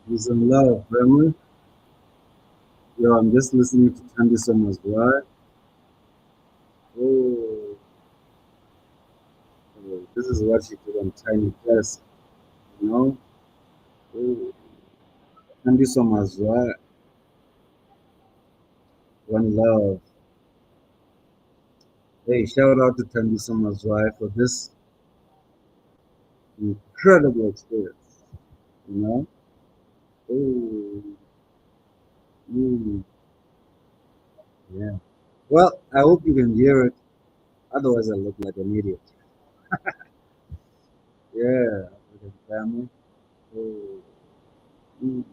He's in love, family. Yo, I'm just listening to Tandy Summers, right? Oh, this is what she did on Tiny Desk, you know? Oh, Tandy Summers, right? One love. Hey, shout out to Tandy Summers, right, for this incredible experience, you know? Oh, mm, yeah. Well, I hope you can hear it. Otherwise, I look like an idiot. Yeah, with the family. Oh, mm,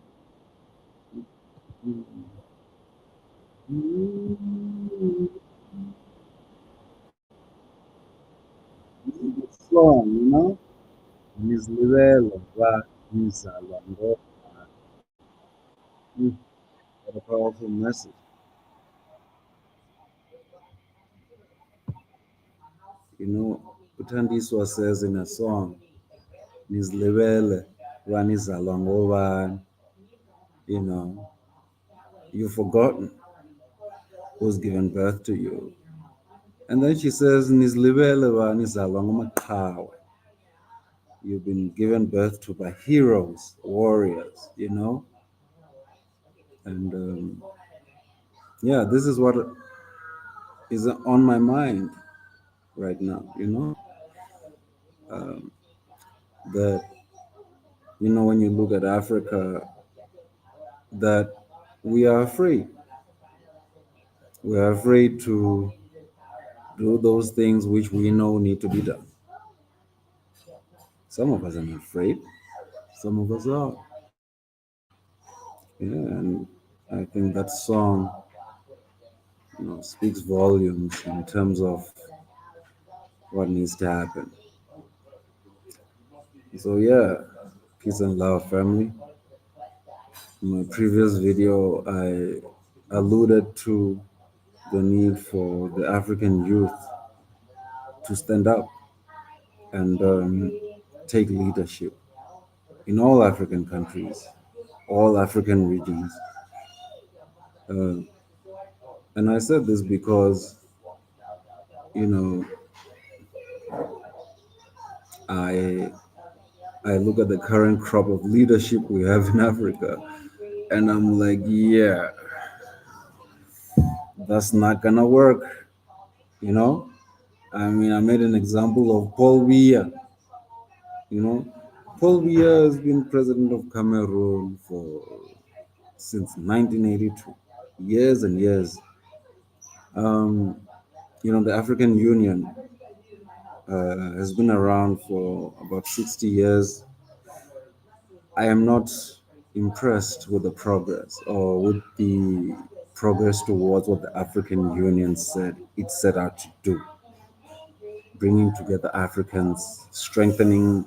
mm, mm. It's strong, you know? Nizilibele ba ngizalwa ngoba. Mm, what a powerful message. You know, Utandiswa says in a song, Nizilibele ba ngizalwa ngoba, you know, you've forgotten who's given birth to you. And then she says, Nizilibele ba ngizalwa ngomaqhawe. You've been given birth to by heroes, warriors, you know? And yeah, this is what is on my mind right now, you know? That, you know, when you look at Africa, that we are afraid. We are afraid to do those things which we know need to be done. Some of us are not afraid, some of us are. Yeah, and I think that song, you know, speaks volumes in terms of what needs to happen. So yeah, peace and love, family. In my previous video, I alluded to the need for the African youth to stand up and take leadership in all African countries, all African regions. Uh, and I said this because, you know, I I look at the current crop of leadership we have in Africa, and I'm like, yeah, that's not gonna work. You know, I mean, I made an example of Paul Biya. You know, Paul Biya has been president of Cameroon for since 1982, years and years. Um, you know, the African Union has been around for about 60 years. I am not impressed with the progress or with the progress towards what the African Union said it set out to do, bringing together Africans, strengthening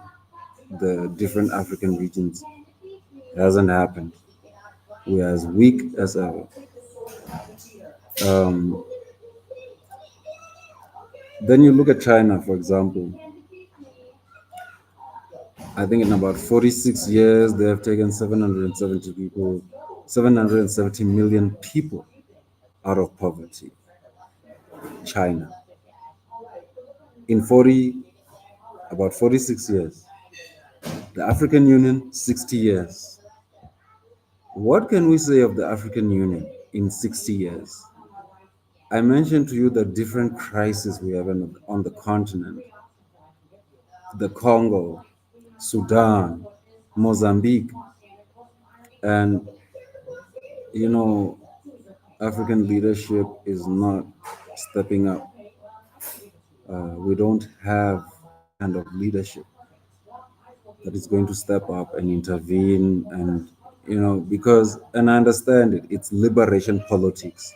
the different African regions. It hasn't happened. We are as weak as ever. Um, then you look at China, for example. I think in about 46 years, they have taken 770 people, 770 million people out of poverty. China. In about 46 years. The African Union, 60 years. What can we say of the African Union in 60 years? I mentioned to you the different crises we have on the continent: the Congo, Sudan, Mozambique, and you know, African leadership is not stepping up. We don't have that kind of leadership that is going to step up and intervene, and you know, because, and I understand it, it's liberation politics,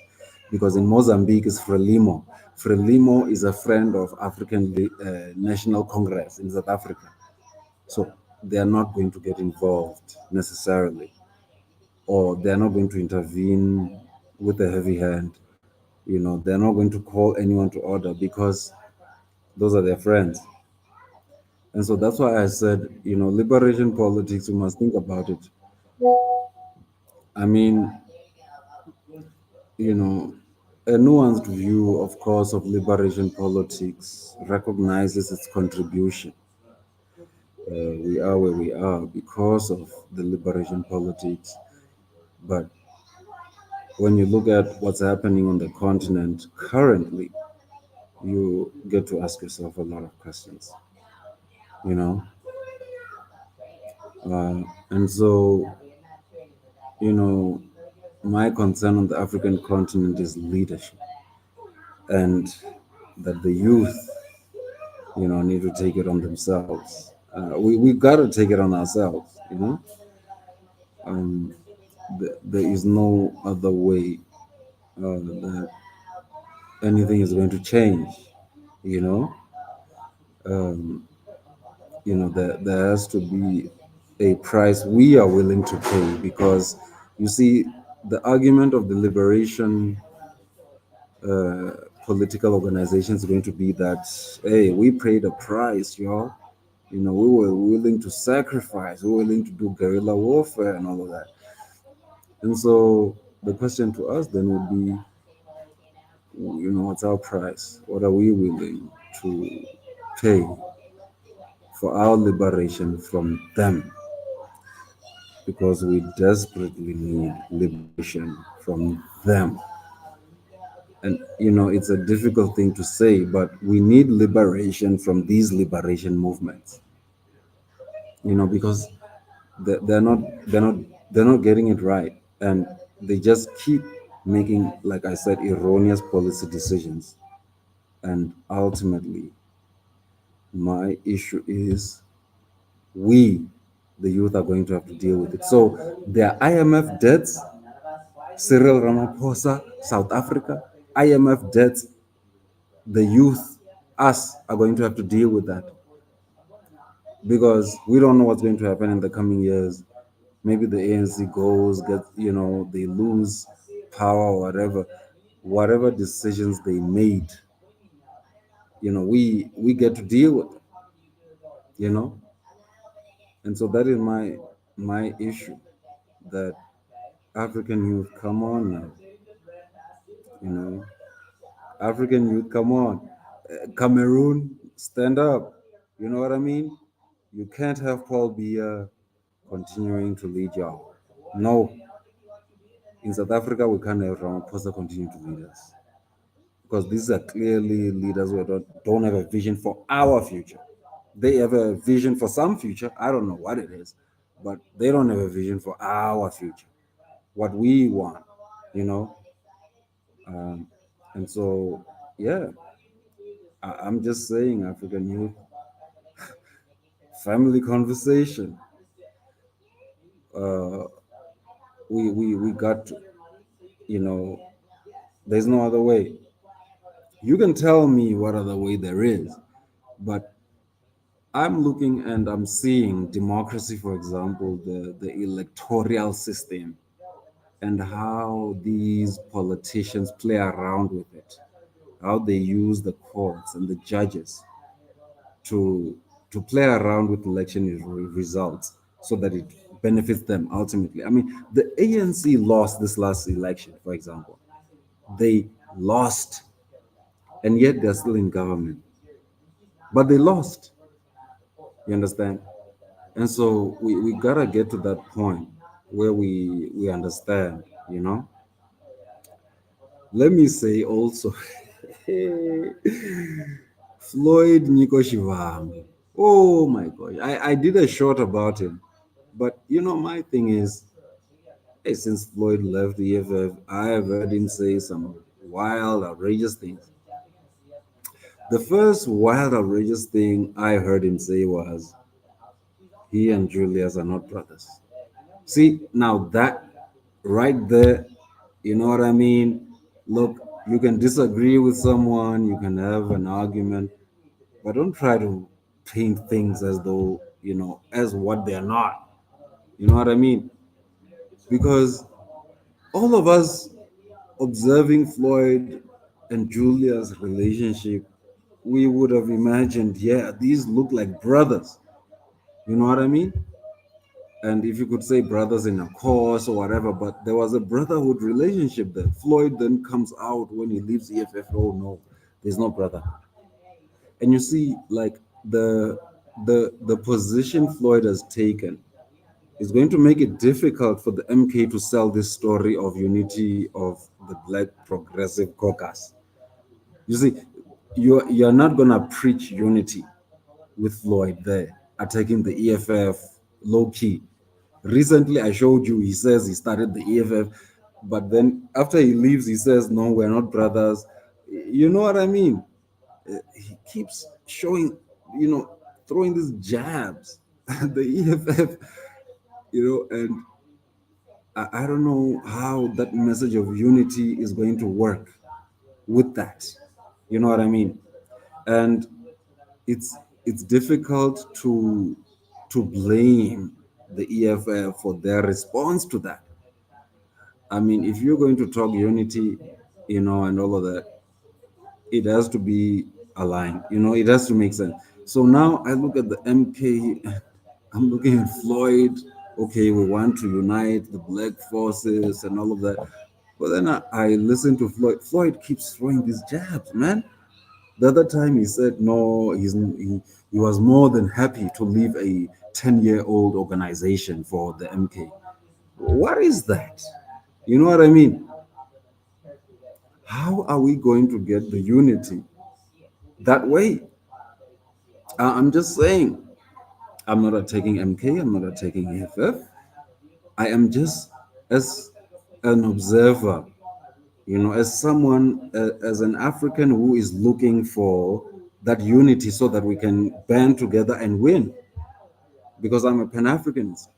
because in Mozambique is Frelimo. Frelimo is a friend of African National Congress in South Africa, so they are not going to get involved necessarily, or they are not going to intervene with a heavy hand. You know, they're not going to call anyone to order because those are their friends. And so that's why I said, you know, liberation politics, we must think about it. I mean, you know, a nuanced view, of course, of liberation politics recognizes its contribution. We are where we are because of the liberation politics. But when you look at what's happening on the continent currently, you get to ask yourself a lot of questions, you know? And so, you know, my concern on the African continent is leadership and that the youth, need to take it on themselves. We got to take it on ourselves, There is no other way that anything is going to change, you know. There has to be a price we are willing to pay because you see, the argument of the liberation political organizations are going to be that, hey, we paid a price, y'all. We were willing to sacrifice, we were willing to do guerrilla warfare and all of that. And so the question to us then would be, what's our price? What are we willing to pay for our liberation from them? Because we desperately need liberation from them. And it's a difficult thing to say, but we need liberation from these liberation movements. Because they're not they're not they're not getting it right, and they just keep making, like I said, erroneous policy decisions. And ultimately, my issue is we, the youth, are going to have to deal with it. So their IMF debts, Cyril Ramaphosa, South Africa, IMF debts, the youth, us, are going to have to deal with that because we don't know what's going to happen in the coming years. Maybe the ANC goes, they lose power or whatever. Whatever decisions they made, we get to deal with it, you know. And so that is my issue. That African youth, come on now, you know, African youth, come on. Cameroon, stand up. You know what I mean? You can't have Paul Biya continuing to lead y'all. No, in South Africa, we can't have Ramaphosa continue to lead us because these are clearly leaders who don't have a vision for our future. They have a vision for some future. I don't know what it is, but they don't have a vision for our future, what we want, you know. And so, yeah, I'm just saying, African youth, family conversation. Uh, we got to, you know, there's no other way. You can tell me what other way there is, but I'm looking and I'm seeing democracy, for example, the electoral system, and how these politicians play around with it, how they use the courts and the judges to play around with election results so that it benefits them ultimately. I mean, the ANC lost this last election, for example. They lost, and yet they're still in government, but they lost. You understand? And so we gotta get to that point where we understand, you know. Let me say also, Floyd Nico Shivambu. Oh my gosh. I did a short about him. But my thing is, hey, since Floyd left the EFF, I have heard him say some wild, outrageous things. The first wild, outrageous thing I heard him say was, he and Julius are not brothers. See, now that right there, you know what I mean? Look, you can disagree with someone, you can have an argument, but don't try to paint things as though, as what they're not. You know what I mean? Because all of us observing Floyd and Julia's relationship, we would have imagined, yeah, these look like brothers. You know what I mean? And if you could say brothers in a course or whatever, but there was a brotherhood relationship there. Floyd then comes out when he leaves EFF. Oh no, there's no brotherhood. And you see, like the position Floyd has taken is going to make it difficult for the MK to sell this story of unity of the Black Progressive Caucus. You see, you're not gonna preach unity with Floyd there attacking the EFF low key. Recently, I showed you he says he started the EFF, but then after he leaves, he says, "No, we're not brothers." You know what I mean? He keeps showing, you know, throwing these jabs at the EFF, and I don't know how that message of unity is going to work with that. You know what I mean? And it's it's difficult to blame the EFF for their response to that. I mean, if you're going to talk unity, and all of that, it has to be aligned. It has to make sense. So now I look at the MK, I'm looking at Floyd. Okay, we want to unite the black forces and all of that. But then I listen to Floyd. Floyd keeps throwing these jabs, man. The other time he said no, he was more than happy to leave a 10-year-old organization for the MK. What is that? You know what I mean? How are we going to get the unity that way? I'm just saying, I'm not attacking MK, I'm not attacking EFF. I am just as an observer, as someone, as an African who is looking for that unity so that we can band together and win, because I'm a Pan Africanist.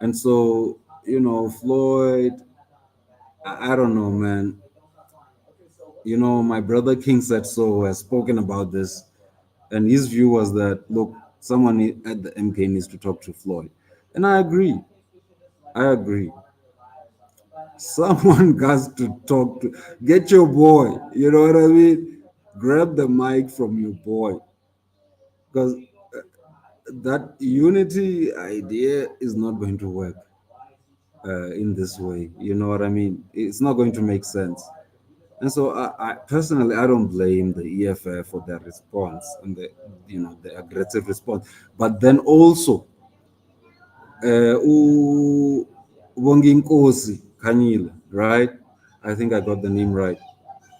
And so, Floyd, I don't know, man. My brother King said so has spoken about this, and his view was that, look, someone at the MK needs to talk to Floyd. And I agree. I agree. Someone has to talk to, get your boy. You know what I mean? Grab the mic from your boy. Because that unity idea is not going to work in this way. You know what I mean? It's not going to make sense. And so, I personally, I don't blame the EFF for their response and the aggressive response. But then also, Wonginkosi Kanyile, right? I think I got the name right.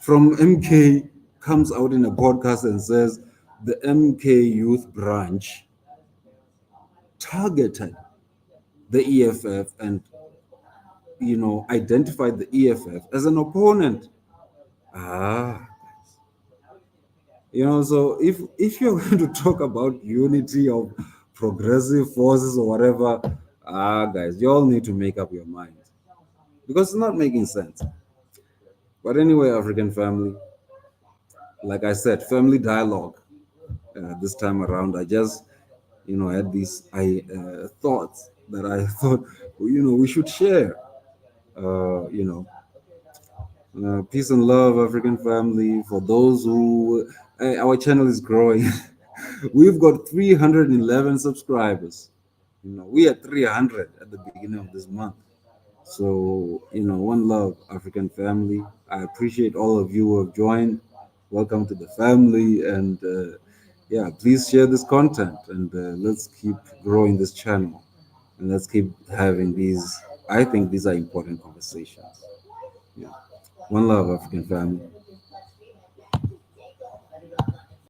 From MK comes out in a podcast and says the MK youth branch targeted the EFF and identified the EFF as an opponent. Ah, so if you're going to talk about unity of progressive forces or whatever, guys, you all need to make up your mind because it's not making sense. But anyway, African family, like I said, family dialogue. This time around, I just had these thoughts that I thought we should share. Uh, you know, Peace and love, African family. For those who, our channel is growing. We've got 311 subscribers. We had 300 at the beginning of this month. So, one love, African family. I appreciate all of you who have joined. Welcome to the family. And yeah, please share this content and let's keep growing this channel. And let's keep having these. I think these are important conversations. Yeah. One love, African family.